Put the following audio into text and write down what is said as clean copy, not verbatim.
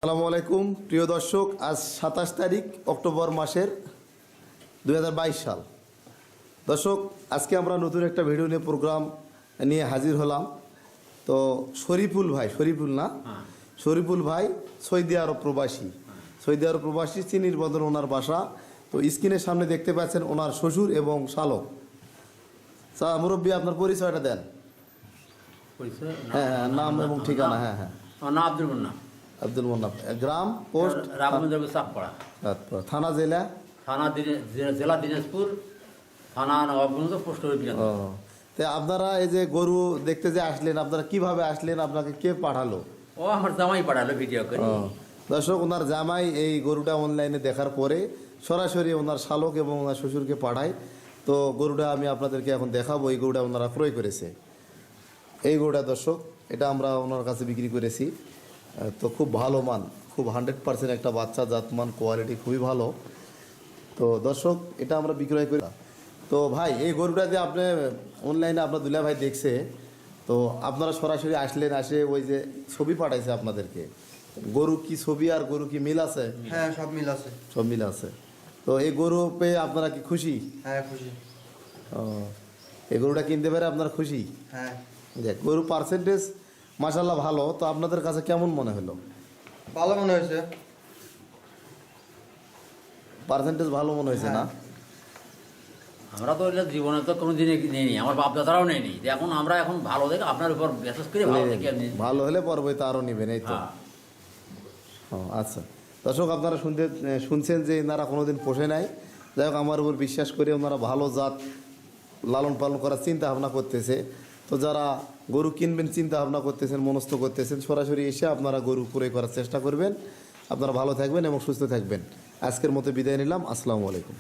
আসসালামু আলাইকুম প্রিয় দর্শক, আজ 27 তারিখ অক্টোবর মাসের 2022 সাল। দর্শক, আজকে আমরা নতুন একটা ভিডিও নিয়ে প্রোগ্রাম নিয়ে হাজির হলাম। তো শরীফুল ভাই সৌদি আরব প্রবাসী চিনির বন্দর ওনার বাসা। তো স্ক্রিনের সামনে দেখতে পাচ্ছেন ওনার শ্বশুর এবং শালক। মুরব্বী, আপনার পরিচয়টা দেন। হ্যাঁ, নাম এবং ঠিকানা। হ্যাঁ, আব্দুল মোন্নাফ, গ্রাম, পোস্ট চাঁদপাড়া, থানা, জেলা দিনাজপুর, থানা নবাবগঞ্জ, পোস্ট। তো আপনারা এই যে গরু দেখতে যে আসলেন, আপনারা কিভাবে আসলেন? আপনাকে কে পাঠালো? ও আমার জামাই পাঠালো ভিডিও করে। দর্শক, ওনার জামাই এই গরুটা অনলাইনে দেখার পরে সরাসরি ওনার শালক এবং ওনার শ্বশুরকে পাঠায়। তো গরুটা আমি আপনাদেরকে এখন দেখাবো। এই গরুটা ওনারা ক্রয় করেছে। এই গরুটা দর্শক, এটা আমরা ওনার কাছে বিক্রি করেছি। তো খুব ভালো মান, খুব 100% একটা বাচ্চা জাতমান, কোয়ালিটি খুবই ভালো। তো দর্শক, এটা আমরা বিক্রয় করি। তো ভাই, এই গরুটা যে আপনি অনলাইনে আপনার দুলা ভাই দেখছে, তো আপনারা সরাসরি আসলেন, আসে ওই যে ছবি পাঠাইছে আপনাদেরকে। গরু কি ছবি আর গরু কি মিল আছে? হ্যাঁ, সব মিল আছে। তো এই গরু পেয়ে আপনারা কি খুশি? হ্যাঁ, খুশি। এই গরুটা কিনতে পারে আপনারা খুশি? হ্যাঁ। দেখ, গরু পার্সেন্টেজ মাশাআল্লাহ ভালো। তো আপনাদের কাছে কেমন মনে হলো? ভালো মনে হয়েছে। পার্সেন্টেজ ভালো মনে হয়েছে না? আমরা তো এটা জীবনে তো কোনো দিনে নেইনি, আমার বাপ দাদারাও নেয়নি। এখন আমরা এখন ভালো দেখে আপনার উপর বিশেষ করে ভালো হলে পরবই তো আরও নেবেন, এই তো। আচ্ছা দর্শক, আপনারা শুনছেন যে এনারা কোনোদিন পোষে নাই। যাই হোক, আমার উপর বিশ্বাস করে ওনারা ভালো জাত লালন পালন করার চিন্তা ভাবনা করতেছে। তো যারা গরু কিনবেন চিন্তা ভাবনা করতেছেন, মনস্থ করতেছেন, সরাসরি এসে আপনারা গরু ক্রয় করার চেষ্টা করবেন। আপনারা ভালো থাকবেন এবং সুস্থ থাকবেন। আজকের মতো বিদায় নিলাম। আসসালামু আলাইকুম।